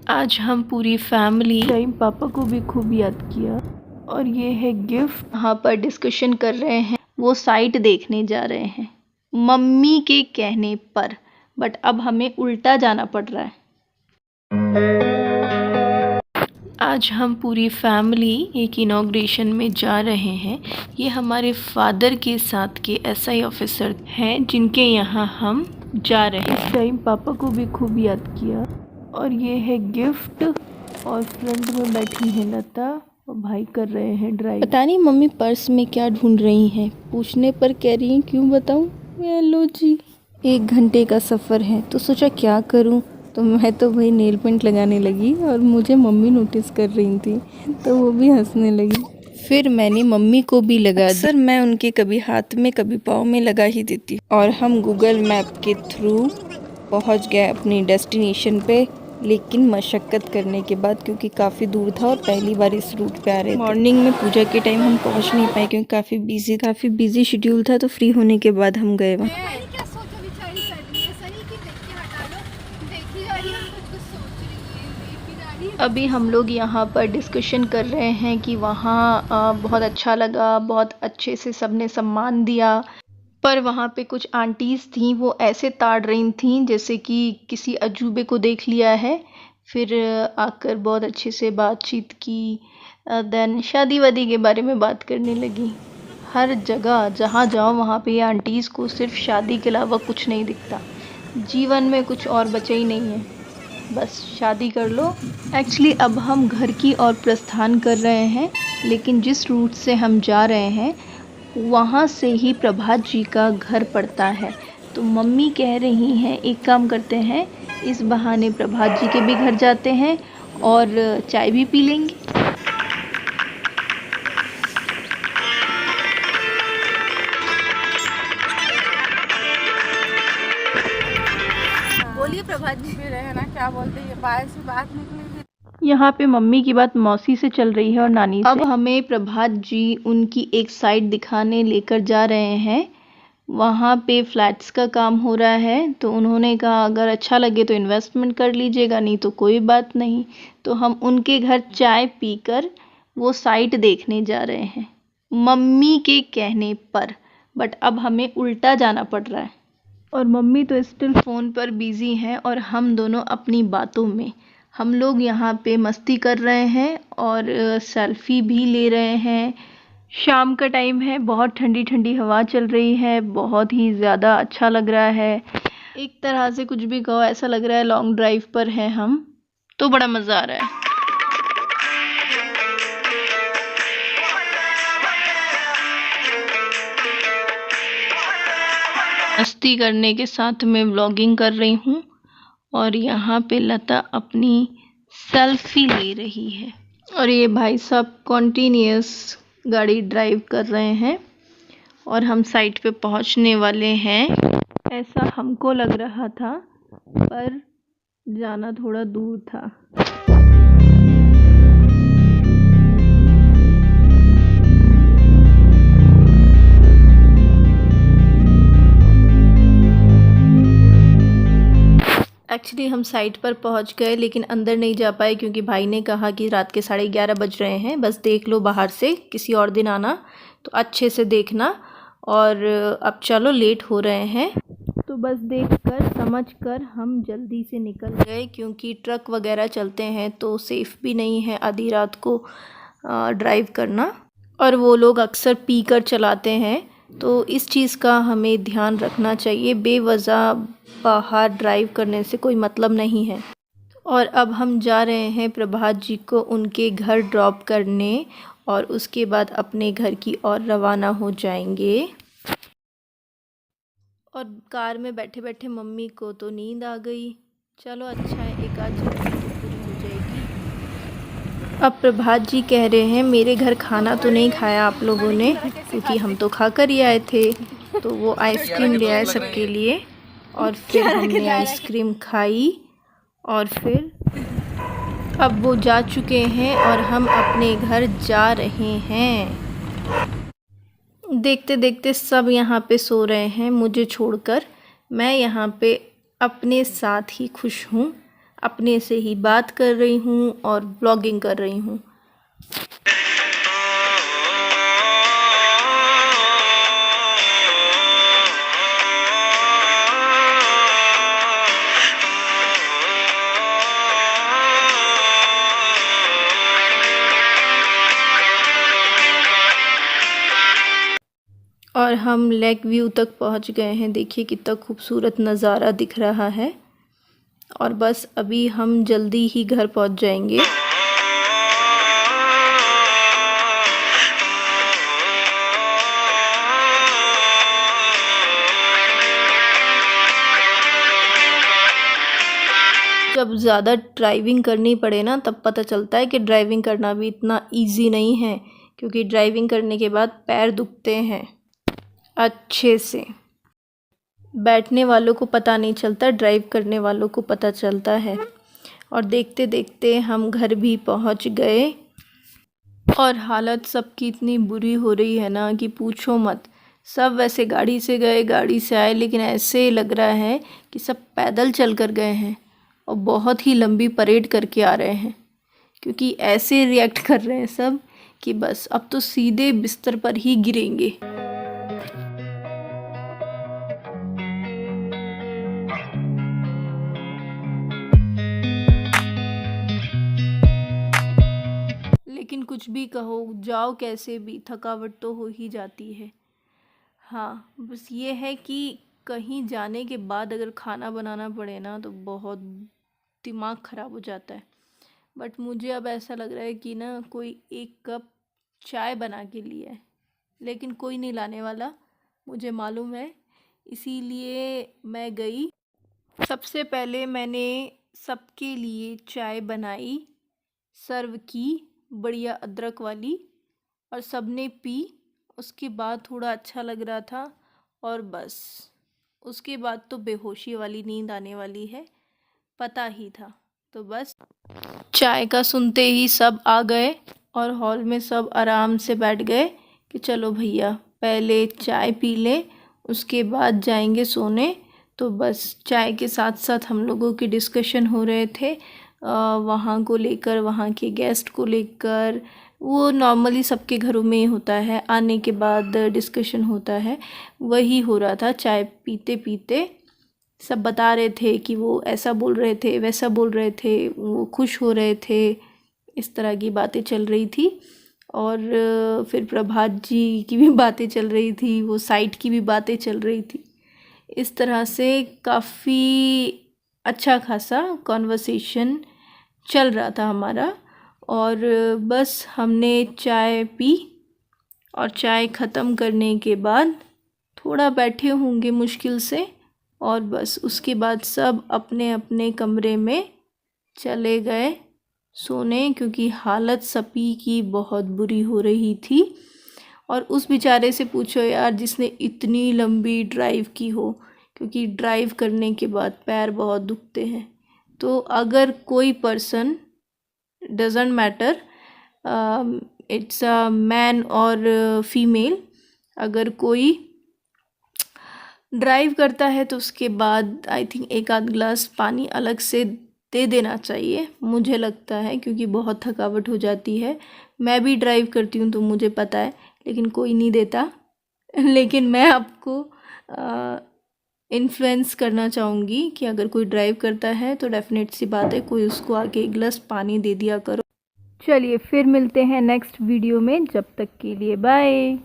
आज हम पूरी फैमिली टाइम पापा को भी खूब याद किया और ये है गिफ्ट। यहाँ पर डिस्कशन कर रहे हैं, वो साइट देखने जा रहे हैं मम्मी के कहने पर, बट अब हमें उल्टा जाना पड़ रहा है। आज हम पूरी फैमिली एक इनॉग्रेशन में जा रहे हैं। ये हमारे फादर के साथ के एसआई ऑफिसर हैं जिनके यहाँ हम जा रहे हैं। इस टाइम पापा को भी खूब याद किया और ये है गिफ्ट। और फ्रंट में बैठी है लता और भाई कर रहे हैं ड्राइव। पता नहीं मम्मी पर्स में क्या ढूंढ रही हैं, पूछने पर कह रही हैं क्यों बताऊं। हेलो जी, 1 घंटे का सफ़र है तो सोचा क्या करूं, तो मैं तो भाई नेल पेंट लगाने लगी और मुझे मम्मी नोटिस कर रही थी तो वो भी हंसने लगी। फिर मैंने मम्मी को भी लगा दी। मैं उनके कभी हाथ में कभी पाँव में लगा ही देती। और हम गूगल मैप के थ्रू पहुंच गए अपनी डेस्टिनेशन पे, लेकिन मशक्क़त करने के बाद, क्योंकि काफ़ी दूर था और पहली बार इस रूट पे आ रहे थे। मॉर्निंग में पूजा के टाइम हम पहुंच नहीं पाए क्योंकि काफ़ी बिजी शेड्यूल था, तो फ्री होने के बाद हम गए वहाँ। अभी हम लोग यहाँ पर डिस्कशन कर रहे हैं कि वहाँ बहुत अच्छा लगा, बहुत अच्छे से सबने सम्मान दिया, पर वहाँ पे कुछ आंटीज़ थीं, वो ऐसे ताड़ रही थीं जैसे कि किसी अजूबे को देख लिया है। फिर आकर बहुत अच्छे से बातचीत की, देन शादी वादी के बारे में बात करने लगी। हर जगह जहाँ जाओ वहाँ पे ये आंटीज़ को सिर्फ शादी के अलावा कुछ नहीं दिखता। जीवन में कुछ और बचा ही नहीं है, बस शादी कर लो। एक्चुअली अब हम घर की ओर प्रस्थान कर रहे हैं, लेकिन जिस रूट से हम जा रहे हैं वहाँ से ही प्रभात जी का घर पड़ता है। तो मम्मी कह रही हैं एक काम करते हैं, इस बहाने प्रभात जी के भी घर जाते हैं और चाय भी पी लेंगे। बोलिए प्रभात जी भी रहे ना, क्या बोलते हैं, बाहर से बात निकली। यहाँ पे मम्मी की बात मौसी से चल रही है और नानी से। अब हमें प्रभात जी उनकी एक साइड दिखाने लेकर जा रहे हैं। वहाँ पे फ्लैट्स का काम हो रहा है, तो उन्होंने कहा अगर अच्छा लगे तो इन्वेस्टमेंट कर लीजिएगा, नहीं तो कोई बात नहीं। तो हम उनके घर चाय पीकर वो साइट देखने जा रहे हैं मम्मी के कहने पर, बट अब हमें उल्टा जाना पड़ रहा है। और मम्मी तो स्टिल फ़ोन पर बिज़ी हैं और हम दोनों अपनी बातों में। हम लोग यहाँ पे मस्ती कर रहे हैं और सेल्फ़ी भी ले रहे हैं। शाम का टाइम है, बहुत ठंडी ठंडी हवा चल रही है, बहुत ही ज़्यादा अच्छा लग रहा है। एक तरह से कुछ भी कहो, ऐसा लग रहा है लॉन्ग ड्राइव पर हैं हम, तो बड़ा मज़ा आ रहा है। मस्ती करने के साथ में व्लॉगिंग कर रही हूँ और यहाँ पे लता अपनी सेल्फी ले रही है और ये भाई साहब कॉन्टिन्यूअस गाड़ी ड्राइव कर रहे हैं और हम साइट पे पहुँचने वाले हैं, ऐसा हमको लग रहा था, पर जाना थोड़ा दूर था। एक्चुअली हम साइट पर पहुंच गए, लेकिन अंदर नहीं जा पाए क्योंकि भाई ने कहा कि रात के 11:30 बज रहे हैं, बस देख लो बाहर से, किसी और दिन आना तो अच्छे से देखना। और अब चलो लेट हो रहे हैं, तो बस देखकर समझकर हम जल्दी से निकल गए, क्योंकि ट्रक वगैरह चलते हैं तो सेफ़ भी नहीं है आधी रात को ड्राइव करना, और वो लोग अक्सर पी कर चलाते हैं, तो इस चीज़ का हमें ध्यान रखना चाहिए। बेवजह बाहर ड्राइव करने से कोई मतलब नहीं है। और अब हम जा रहे हैं प्रभात जी को उनके घर ड्रॉप करने और उसके बाद अपने घर की ओर रवाना हो जाएंगे। और कार में बैठे बैठे मम्मी को तो नींद आ गई। चलो अच्छा है, एक आध जगह तो पूरी हो जाएगी। अब प्रभात जी कह रहे हैं मेरे घर खाना तो नहीं खाया आप लोगों ने, क्योंकि हम तो खा कर ही आए थे। तो वो आइसक्रीम ले आए सबके लिए और फिर हमने आइसक्रीम खाई और फिर अब वो जा चुके हैं और हम अपने घर जा रहे हैं। देखते देखते सब यहाँ पे सो रहे हैं मुझे छोड़कर। मैं यहाँ पे अपने साथ ही खुश हूँ। अपने से ही बात कर रही हूँ और ब्लॉगिंग कर रही हूँ। और हम लेक व्यू तक पहुंच गए हैं। देखिए कितना खूबसूरत नज़ारा दिख रहा है। और बस अभी हम जल्दी ही घर पहुंच जाएंगे। जब ज़्यादा ड्राइविंग करनी पड़े ना, तब पता चलता है कि ड्राइविंग करना भी इतना इजी नहीं है, क्योंकि ड्राइविंग करने के बाद पैर दुखते हैं अच्छे से। बैठने वालों को पता नहीं चलता, ड्राइव करने वालों को पता चलता है। और देखते देखते हम घर भी पहुंच गए। और हालत सबकी इतनी बुरी हो रही है ना कि पूछो मत। सब वैसे गाड़ी से गए, गाड़ी से आए, लेकिन ऐसे लग रहा है कि सब पैदल चल कर गए हैं और बहुत ही लंबी परेड करके आ रहे हैं, क्योंकि ऐसे रिएक्ट कर रहे हैं सब कि बस अब तो सीधे बिस्तर पर ही गिरेंगे। लेकिन कुछ भी कहो, जाओ कैसे भी, थकावट तो हो ही जाती है। हाँ, बस ये है कि कहीं जाने के बाद अगर खाना बनाना पड़े ना, तो बहुत दिमाग ख़राब हो जाता है। बट मुझे अब ऐसा लग रहा है कि ना कोई एक कप चाय बना के लिया है, लेकिन कोई नहीं लाने वाला, मुझे मालूम है। इसीलिए मैं गई। सबसे पहले मैंने सबके लिए चाय बनाई, सर्व की, बढ़िया अदरक वाली, और सबने पी। उसके बाद थोड़ा अच्छा लग रहा था, और बस उसके बाद तो बेहोशी वाली नींद आने वाली है, पता ही था। तो बस चाय का सुनते ही सब आ गए और हॉल में सब आराम से बैठ गए कि चलो भैया पहले चाय पी ले, उसके बाद जाएंगे सोने। तो बस चाय के साथ साथ हम लोगों की डिस्कशन हो रहे थे वहाँ को लेकर, वहाँ के गेस्ट को लेकर। वो नॉर्मली सबके घरों में होता है, आने के बाद डिस्कशन होता है, वही हो रहा था। चाय पीते पीते सब बता रहे थे कि वो ऐसा बोल रहे थे, वैसा बोल रहे थे, वो खुश हो रहे थे, इस तरह की बातें चल रही थी। और फिर प्रभात जी की भी बातें चल रही थी, वो साइट की भी बातें चल रही थी। इस तरह से काफ़ी अच्छा खासा कॉन्वर्सेशन चल रहा था हमारा। और बस हमने चाय पी, और चाय ख़त्म करने के बाद थोड़ा बैठे होंगे मुश्किल से, और बस उसके बाद सब अपने अपने कमरे में चले गए सोने, क्योंकि हालत सभी की बहुत बुरी हो रही थी। और उस बेचारे से पूछो यार जिसने इतनी लंबी ड्राइव की हो, क्योंकि ड्राइव करने के बाद पैर बहुत दुखते हैं। तो अगर कोई person, doesn't matter it's a man और फीमेल, अगर कोई ड्राइव करता है तो उसके बाद आई थिंक एक आध ग्लास पानी अलग से दे देना चाहिए, मुझे लगता है, क्योंकि बहुत थकावट हो जाती है। मैं भी ड्राइव करती हूँ तो मुझे पता है, लेकिन कोई नहीं देता। लेकिन मैं आपको इन्फ्लुएंस करना चाहूँगी कि अगर कोई ड्राइव करता है तो डेफिनेट सी बात है, कोई उसको आके एक गिलास पानी दे दिया करो। चलिए फिर मिलते हैं नेक्स्ट वीडियो में, जब तक के लिए बाय।